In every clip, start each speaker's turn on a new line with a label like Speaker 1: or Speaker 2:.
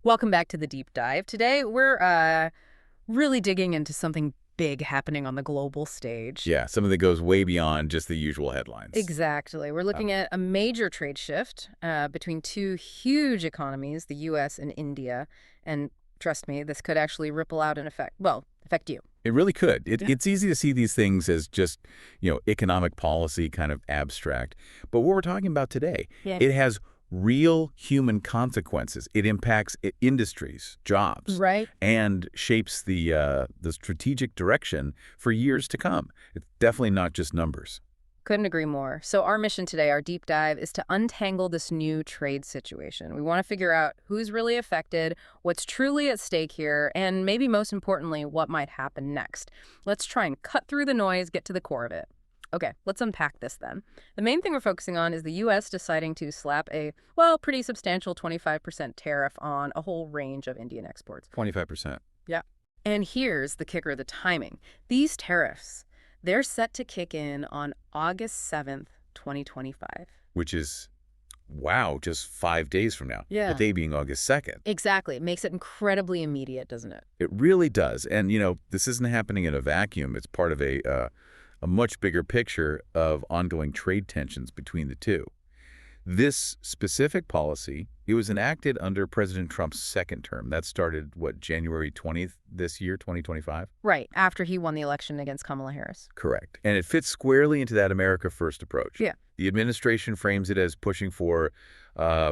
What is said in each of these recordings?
Speaker 1: Welcome back to the deep dive. Today, we're really digging into something big happening on the global stage.
Speaker 2: Yeah, something that goes way beyond just the usual headlines.
Speaker 1: Exactly. We're
Speaker 2: Oh,
Speaker 1: looking at a major trade shift between two huge economies, the U.S. and India. And trust me, this could actually ripple out and affect you.
Speaker 2: it really could.
Speaker 1: Yeah.
Speaker 2: It's easy to see these things as just, economic policy kind of abstract. But what we're talking about today,
Speaker 1: Yeah.
Speaker 2: it has real human consequences. It impacts industries, jobs,
Speaker 1: Right?
Speaker 2: and shapes the strategic direction for years to come. It's definitely not just numbers.
Speaker 1: Couldn't agree more. So our mission today, our deep dive, is to untangle this new trade situation. We want to figure out who's really affected, what's truly at stake here, and maybe most importantly, what might happen next. Let's try and cut through the noise, get to the core of it. Okay, let's unpack this then. The main thing we're focusing on is the U.S. deciding to slap pretty substantial 25% tariff on a whole range of Indian exports.
Speaker 2: 25%.
Speaker 1: Yeah. And here's the kicker, the timing. These tariffs, they're set to kick in on August 7th, 2025.
Speaker 2: Which is, wow, just 5 days from now.
Speaker 1: Yeah.
Speaker 2: That day being August 2nd.
Speaker 1: Exactly. It makes it incredibly immediate, doesn't it?
Speaker 2: It really does. And, this isn't happening in a vacuum. It's part of a much bigger picture of ongoing trade tensions between the two. This specific policy, it was enacted under President Trump's second term. That started, January 20th this year, 2025?
Speaker 1: Right, after he won the election against Kamala Harris.
Speaker 2: Correct. And it fits squarely into that America First approach.
Speaker 1: Yeah.
Speaker 2: The administration frames it as pushing for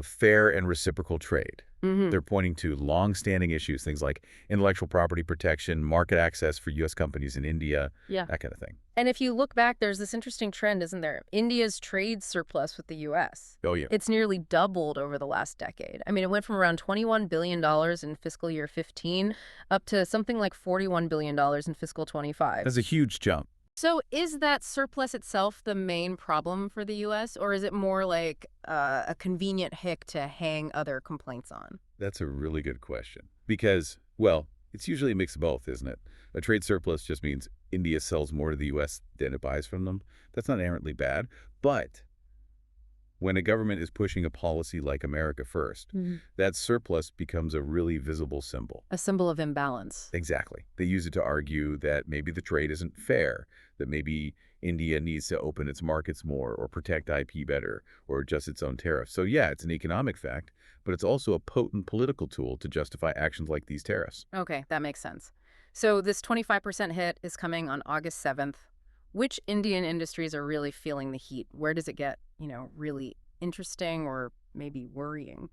Speaker 2: fair and reciprocal trade.
Speaker 1: Mm-hmm.
Speaker 2: They're pointing to long-standing issues, things like intellectual property protection, market access for U.S. companies in India,
Speaker 1: Yeah.
Speaker 2: that kind of thing.
Speaker 1: And if you look back, there's this interesting trend, isn't there? India's trade surplus with the U.S.
Speaker 2: Oh, yeah.
Speaker 1: It's nearly doubled over the last decade. I mean, it went from around $21 billion in fiscal year 15 up to something like $41 billion in fiscal 25.
Speaker 2: That's a huge jump.
Speaker 1: So is that surplus itself the main problem for the U.S., or is it more like a convenient hick to hang other complaints on?
Speaker 2: That's a really good question. Because, well, it's usually a mix of both, isn't it? A trade surplus just means India sells more to the U.S. than it buys from them. That's not inherently bad. But when a government is pushing a policy like America First, that surplus becomes a really visible symbol.
Speaker 1: A symbol of imbalance.
Speaker 2: Exactly. They use it to argue that maybe the trade isn't fair, that maybe India needs to open its markets more or protect IP better or adjust its own tariffs. So yeah, it's an economic fact, but it's also a potent political tool to justify actions like these tariffs.
Speaker 1: Okay, that makes sense. So this 25% hit is coming on August 7th. Which Indian industries are really feeling the heat? Where does it get, really interesting or maybe worrying?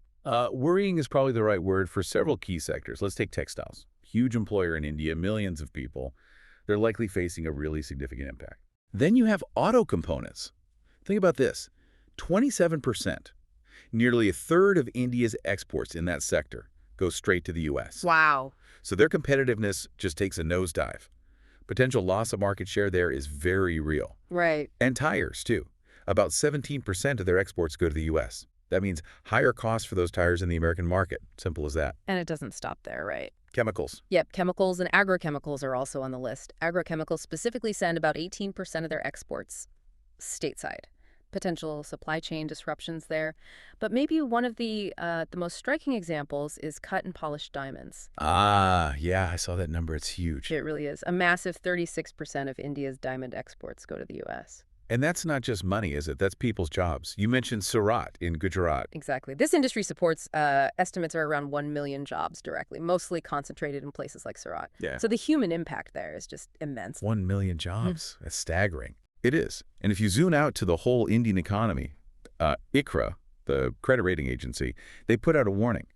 Speaker 2: Worrying is probably the right word for several key sectors. Let's take textiles. Huge employer in India, millions of people. They're likely facing a really significant impact. Then you have auto components. Think about this. 27%, nearly a third of India's exports in that sector, go straight to the U.S.
Speaker 1: Wow.
Speaker 2: So their competitiveness just takes a nosedive. Potential loss of market share there is very real.
Speaker 1: Right.
Speaker 2: And tires, too. About 17% of their exports go to the U.S. That means higher costs for those tires in the American market. Simple as that.
Speaker 1: And it doesn't stop there, right?
Speaker 2: Chemicals.
Speaker 1: Yep, chemicals and agrochemicals are also on the list. Agrochemicals specifically send about 18% of their exports stateside. Potential supply chain disruptions there. But maybe one of the most striking examples is cut and polished diamonds.
Speaker 2: Ah, yeah, I saw that number. It's huge.
Speaker 1: It really is. A massive 36% of India's diamond exports go to the U.S.
Speaker 2: And that's not just money, is it? That's people's jobs. You mentioned Surat in Gujarat.
Speaker 1: Exactly. This industry supports estimates are around 1 million jobs directly, mostly concentrated in places like Surat.
Speaker 2: Yeah.
Speaker 1: So the human impact there is just immense.
Speaker 2: 1 million jobs. That's staggering. It is. And if you zoom out to the whole Indian economy, ICRA, the credit rating agency, they put out a warning.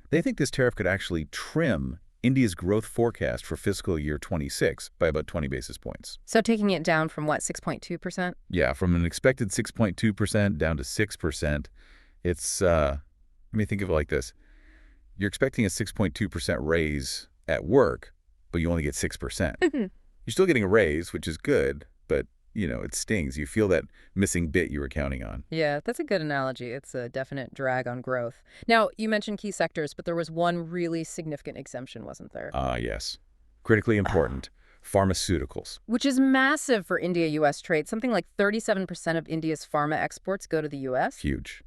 Speaker 2: They think this tariff could actually trim India's growth forecast for fiscal year 26 by about 20 basis points.
Speaker 1: So taking it down from what, 6.2%?
Speaker 2: Yeah, from an expected 6.2% down to 6%. It's, let me think of it like this. You're expecting a 6.2% raise at work, but you only get 6%. You're still getting a raise, which is good, but it stings. You feel that missing bit you were counting on.
Speaker 1: Yeah, that's a good analogy. It's a definite drag on growth. Now, you mentioned key sectors, but there was one really significant exemption, wasn't there?
Speaker 2: Yes. Critically important. Pharmaceuticals.
Speaker 1: Which is massive for India-U.S. trade. Something like 37% of India's pharma exports go to the U.S.
Speaker 2: Huge.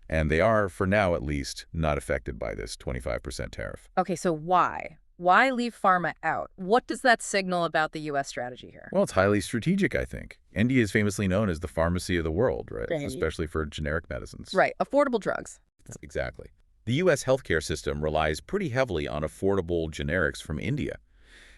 Speaker 2: And they are, for now at least, not affected by this 25% tariff.
Speaker 1: Okay, so why? Why leave pharma out? What does that signal about the U.S. strategy here?
Speaker 2: Well, it's highly strategic, I think. India is famously known as the pharmacy of the world, right?
Speaker 1: Right.
Speaker 2: Especially for generic medicines.
Speaker 1: Right, affordable drugs.
Speaker 2: Exactly. The U.S. healthcare system relies pretty heavily on affordable generics from India.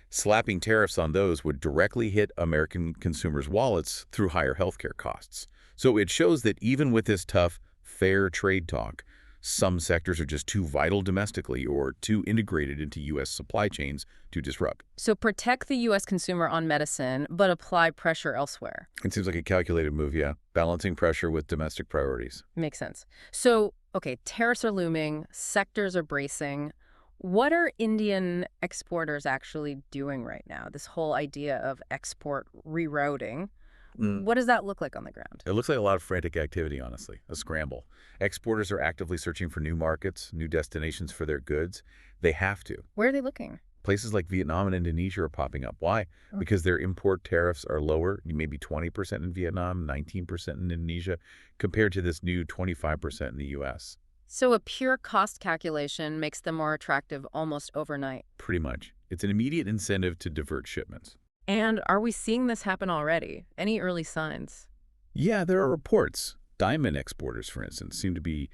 Speaker 2: Slapping tariffs on those would directly hit American consumers' wallets through higher healthcare costs. So it shows that even with this tough, fair trade talk, some sectors are just too vital domestically or too integrated into U.S. supply chains to disrupt.
Speaker 1: So protect the U.S. consumer on medicine, but apply pressure elsewhere.
Speaker 2: It seems like a calculated move, yeah. Balancing pressure with domestic priorities.
Speaker 1: Makes sense. So, okay, tariffs are looming, sectors are bracing. What are Indian exporters actually doing right now? This whole idea of export rerouting. What does that look like on the ground?
Speaker 2: It looks like a lot of frantic activity, honestly, a scramble. Exporters are actively searching for new markets, new destinations for their goods. They have to.
Speaker 1: Where are they looking?
Speaker 2: Places like Vietnam and Indonesia are popping up. Why? Because their import tariffs are lower, maybe 20% in Vietnam, 19% in Indonesia, compared to this new 25% in the U.S.
Speaker 1: So a pure cost calculation makes them more attractive almost overnight.
Speaker 2: Pretty much. It's an immediate incentive to divert shipments.
Speaker 1: And are we seeing this happen already? Any early signs?
Speaker 2: Yeah, there are reports. Diamond exporters, for instance, seem to be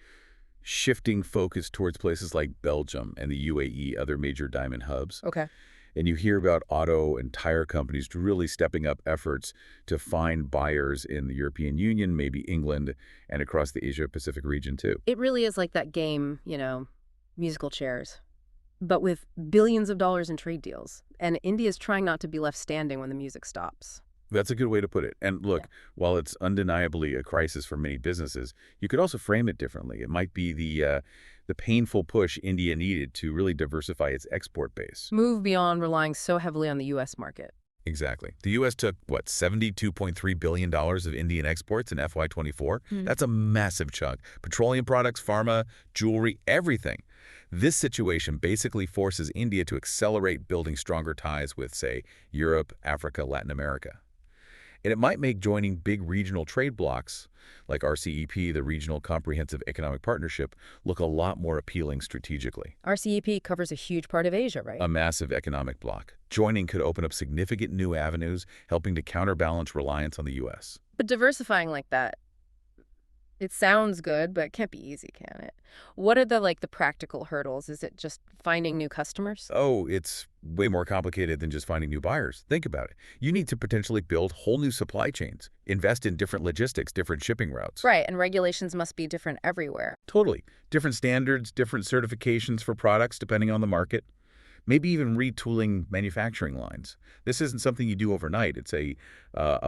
Speaker 2: shifting focus towards places like Belgium and the UAE, other major diamond hubs.
Speaker 1: Okay.
Speaker 2: And you hear about auto and tire companies really stepping up efforts to find buyers in the European Union, maybe England, and across the Asia-Pacific region, too.
Speaker 1: It really is like that game, musical chairs, but with billions of dollars in trade deals. And India's trying not to be left standing when the music stops.
Speaker 2: That's a good way to put it. And look, while it's undeniably a crisis for many businesses, you could also frame it differently. It might be the painful push India needed to really diversify its export base.
Speaker 1: Move beyond relying so heavily on the U.S. market.
Speaker 2: Exactly. The U.S. took, what, $72.3 billion of Indian exports in FY24? That's a massive chunk. Petroleum products, pharma, jewelry, everything. This situation basically forces India to accelerate building stronger ties with, say, Europe, Africa, Latin America. And it might make joining big regional trade blocs, like RCEP, the Regional Comprehensive Economic Partnership, look a lot more appealing strategically.
Speaker 1: RCEP covers a huge part of Asia, right?
Speaker 2: A massive economic bloc. Joining could open up significant new avenues, helping to counterbalance reliance on the U.S.
Speaker 1: But diversifying like that, it sounds good, but it can't be easy, can it? What are the practical hurdles? Is it just finding new customers?
Speaker 2: Oh, it's way more complicated than just finding new buyers. Think about it. You need to potentially build whole new supply chains, invest in different logistics, different shipping routes.
Speaker 1: Right, and regulations must be different everywhere.
Speaker 2: Totally. Different standards, different certifications for products depending on the market. Maybe even retooling manufacturing lines. This isn't something you do overnight. It's a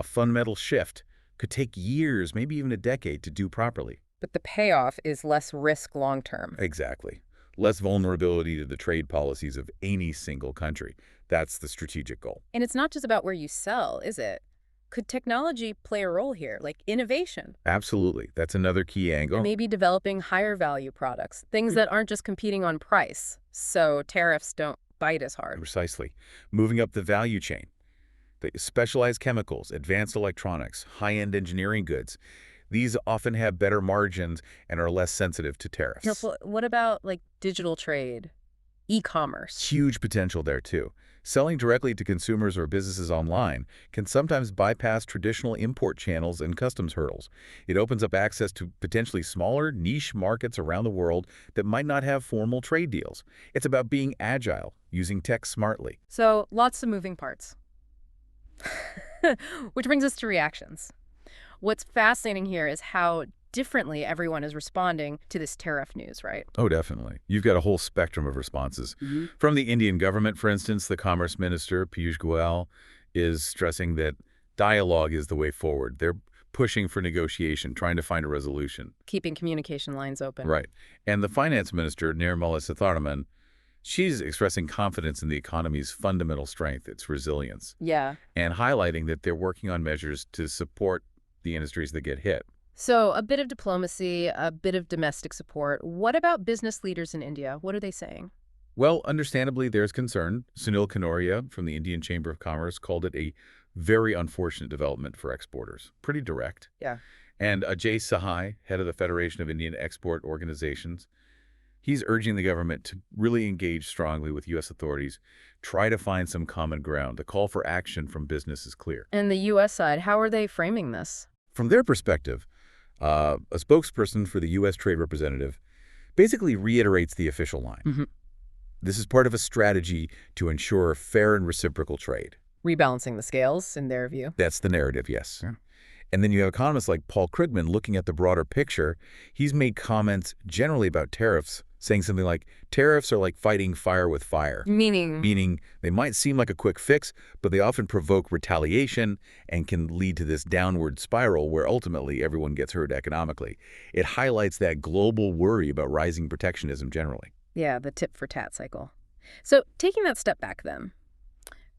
Speaker 2: fundamental shift. Could take years, maybe even a decade to do properly.
Speaker 1: But the payoff is less risk long-term.
Speaker 2: Exactly. Less vulnerability to the trade policies of any single country. That's the strategic goal.
Speaker 1: And it's not just about where you sell, is it? Could technology play a role here, like innovation?
Speaker 2: Absolutely. That's another key angle.
Speaker 1: Maybe developing higher value products, things that aren't just competing on price, so tariffs don't bite as hard.
Speaker 2: Precisely. Moving up the value chain. The specialized chemicals, advanced electronics, high-end engineering goods. These often have better margins and are less sensitive to tariffs.
Speaker 1: What about digital trade, e-commerce?
Speaker 2: Huge potential there too. Selling directly to consumers or businesses online can sometimes bypass traditional import channels and customs hurdles. It opens up access to potentially smaller, niche markets around the world that might not have formal trade deals. It's about being agile, using tech smartly.
Speaker 1: So lots of moving parts. Which brings us to reactions. What's fascinating here is how differently everyone is responding to this tariff news, right?
Speaker 2: Oh, definitely. You've got a whole spectrum of responses. From the Indian government, for instance, the Commerce Minister, Piyush Goyal, is stressing that dialogue is the way forward. They're pushing for negotiation, trying to find a resolution.
Speaker 1: Keeping communication lines open.
Speaker 2: Right. And the Finance Minister, Nirmala Sitharaman, she's expressing confidence in the economy's fundamental strength, its resilience.
Speaker 1: Yeah.
Speaker 2: And highlighting that they're working on measures to support the industries that get hit.
Speaker 1: So a bit of diplomacy, a bit of domestic support. What about business leaders in India? What are they saying?
Speaker 2: Well, understandably, there's concern. Sunil Kanoria from the Indian Chamber of Commerce called it a very unfortunate development for exporters. Pretty direct.
Speaker 1: Yeah.
Speaker 2: And Ajay Sahai, head of the Federation of Indian Export Organizations, he's urging the government to really engage strongly with U.S. authorities, try to find some common ground. The call for action from business is clear.
Speaker 1: And the U.S. side, how are they framing this?
Speaker 2: From their perspective, a spokesperson for the U.S. Trade Representative basically reiterates the official line. This is part of a strategy to ensure fair and reciprocal trade.
Speaker 1: Rebalancing the scales, in their view.
Speaker 2: That's the narrative, yes. And then you have economists like Paul Krugman looking at the broader picture. He's made comments generally about tariffs, saying something like, tariffs are like fighting fire with fire. Meaning they might seem like a quick fix, but they often provoke retaliation and can lead to this downward spiral where ultimately everyone gets hurt economically. It highlights that global worry about rising protectionism generally.
Speaker 1: Yeah, the tit-for-tat cycle. So taking that step back then,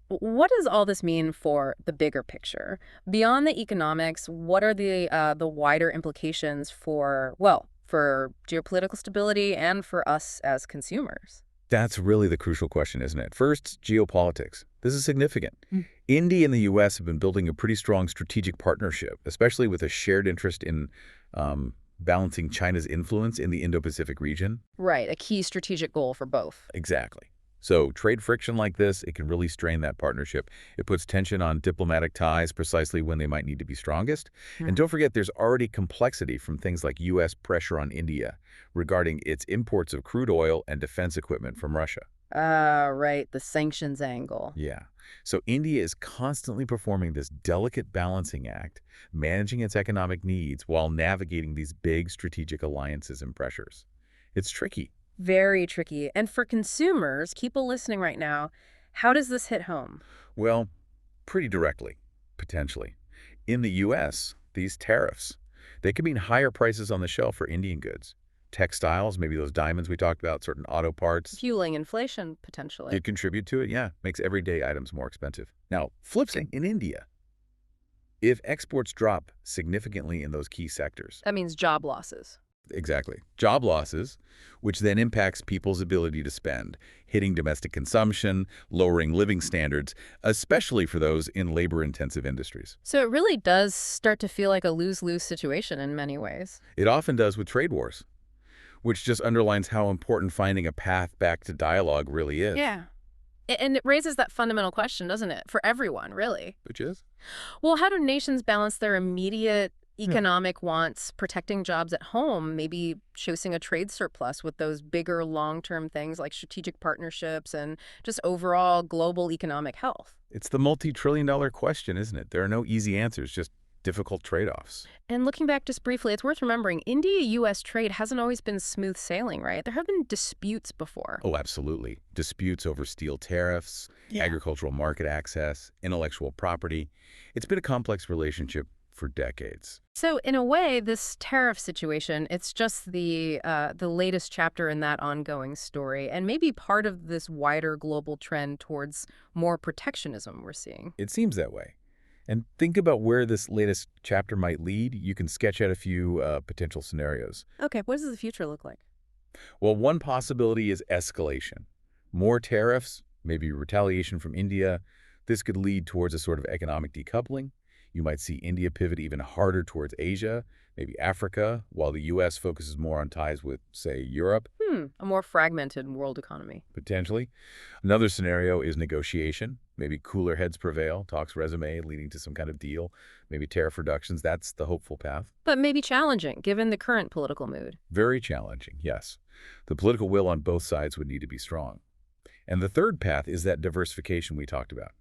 Speaker 1: what does all this mean for the bigger picture? Beyond the economics, what are the wider implications for, well, for geopolitical stability and for us as consumers?
Speaker 2: That's really the crucial question, isn't it? First, geopolitics. This is significant. India and the U.S. have been building a pretty strong strategic partnership, especially with a shared interest in balancing China's influence in the Indo-Pacific region.
Speaker 1: Right, a key strategic goal for both.
Speaker 2: Exactly. So trade friction like this, it can really strain that partnership. It puts tension on diplomatic ties precisely when they might need to be strongest. And don't forget, there's already complexity from things like U.S. pressure on India regarding its imports of crude oil and defense equipment from Russia.
Speaker 1: Right, the sanctions angle.
Speaker 2: Yeah. So India is constantly performing this delicate balancing act, managing its economic needs while navigating these big strategic alliances and pressures. It's tricky.
Speaker 1: Very tricky. And for consumers, people listening right now, how does this hit home?
Speaker 2: Well, pretty directly, potentially. In the U.S., these tariffs, they could mean higher prices on the shelf for Indian goods. Textiles, maybe those diamonds we talked about, certain auto parts.
Speaker 1: Fueling inflation, potentially.
Speaker 2: It contribute to it, yeah. Makes everyday items more expensive. Now, flip side, in India, if exports drop significantly in those key sectors.
Speaker 1: That means job losses.
Speaker 2: Exactly. Job losses, which then impacts people's ability to spend, hitting domestic consumption, lowering living standards, especially for those in labor-intensive industries.
Speaker 1: So it really does start to feel like a lose-lose situation in many ways.
Speaker 2: It often does with trade wars, which just underlines how important finding a path back to dialogue really is.
Speaker 1: Yeah. And it raises that fundamental question, doesn't it? For everyone, really.
Speaker 2: Which is?
Speaker 1: Well, how do nations balance their immediate economic wants, protecting jobs at home, maybe chasing a trade surplus with those bigger long-term things like strategic partnerships and just overall global economic health?
Speaker 2: It's the multi-trillion-dollar question, isn't it? There are no easy answers, just difficult trade-offs.
Speaker 1: And looking back just briefly, it's worth remembering India-U.S. trade hasn't always been smooth sailing, right? There have been disputes before.
Speaker 2: Oh, absolutely. Disputes over steel tariffs, agricultural market access, intellectual property. It's been a complex relationship for decades.
Speaker 1: So in a way, this tariff situation, it's just the latest chapter in that ongoing story and maybe part of this wider global trend towards more protectionism we're seeing.
Speaker 2: It seems that way. And think about where this latest chapter might lead. You can sketch out a few potential scenarios.
Speaker 1: Okay, what does the future look like?
Speaker 2: Well, one possibility is escalation. More tariffs, maybe retaliation from India. This could lead towards a sort of economic decoupling. You might see India pivot even harder towards Asia, maybe Africa, while the U.S. focuses more on ties with, say, Europe.
Speaker 1: A more fragmented world economy.
Speaker 2: Potentially. Another scenario is negotiation. Maybe cooler heads prevail, talks resume, leading to some kind of deal. Maybe tariff reductions. That's the hopeful path.
Speaker 1: But maybe challenging, given the current political mood.
Speaker 2: Very challenging, yes. The political will on both sides would need to be strong. And the third path is that diversification we talked about.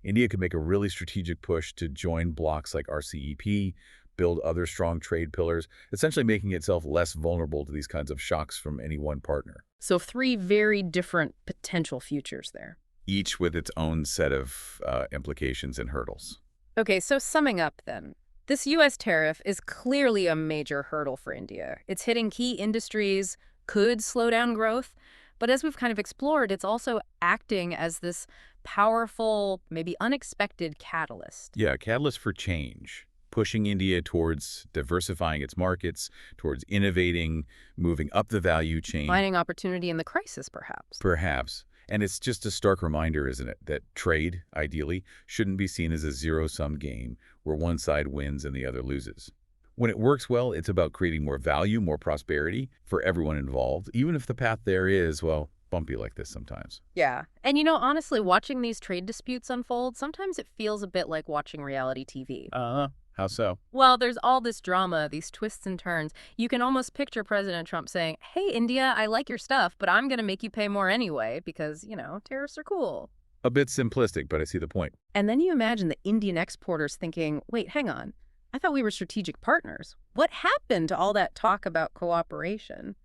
Speaker 2: India could make a really strategic push to join blocs like RCEP, build other strong trade pillars, essentially making itself less vulnerable to these kinds of shocks from any one partner.
Speaker 1: So 3 very different potential futures there.
Speaker 2: Each with its own set of implications and hurdles.
Speaker 1: Okay, so summing up then, this U.S. tariff is clearly a major hurdle for India. It's hitting key industries, could slow down growth, but as we've kind of explored, it's also acting as this powerful, maybe unexpected catalyst.
Speaker 2: Yeah, catalyst for change, pushing India towards diversifying its markets, towards innovating, moving up the value chain.
Speaker 1: Finding opportunity in the crisis, perhaps.
Speaker 2: Perhaps. And it's just a stark reminder, isn't it, that trade, ideally, shouldn't be seen as a zero-sum game where one side wins and the other loses. When it works well, it's about creating more value, more prosperity for everyone involved, even if the path there is, well, bumpy like this sometimes.
Speaker 1: Yeah. And honestly, watching these trade disputes unfold, sometimes it feels a bit like watching reality TV.
Speaker 2: How so?
Speaker 1: Well, there's all this drama, these twists and turns. You can almost picture President Trump saying, "Hey, India, I like your stuff, but I'm going to make you pay more anyway because, tariffs are cool."
Speaker 2: A bit simplistic, but I see the point.
Speaker 1: And then you imagine the Indian exporters thinking, wait, hang on. I thought we were strategic partners. What happened to all that talk about cooperation?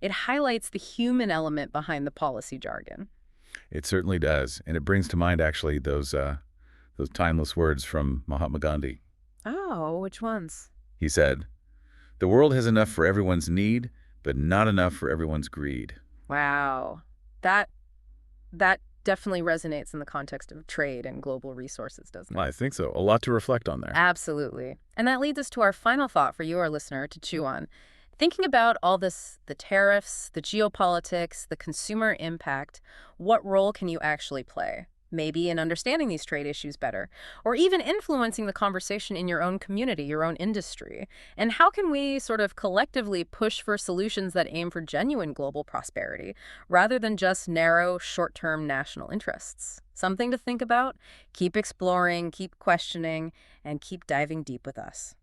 Speaker 1: It highlights the human element behind the policy jargon.
Speaker 2: It certainly does, and it brings to mind, actually, those timeless words from Mahatma Gandhi.
Speaker 1: Oh, which ones?
Speaker 2: He said, "The world has enough for everyone's need, but not enough for everyone's greed."
Speaker 1: Wow. That that definitely resonates in the context of trade and global resources, doesn't it?
Speaker 2: I think so. A lot to reflect on there.
Speaker 1: Absolutely. And that leads us to our final thought for you, our listener, to chew on. Thinking about all this, the tariffs, the geopolitics, the consumer impact, what role can you actually play? Maybe in understanding these trade issues better, or even influencing the conversation in your own community, your own industry. And how can we sort of collectively push for solutions that aim for genuine global prosperity, rather than just narrow, short-term national interests? Something to think about. Keep exploring, keep questioning, and keep diving deep with us.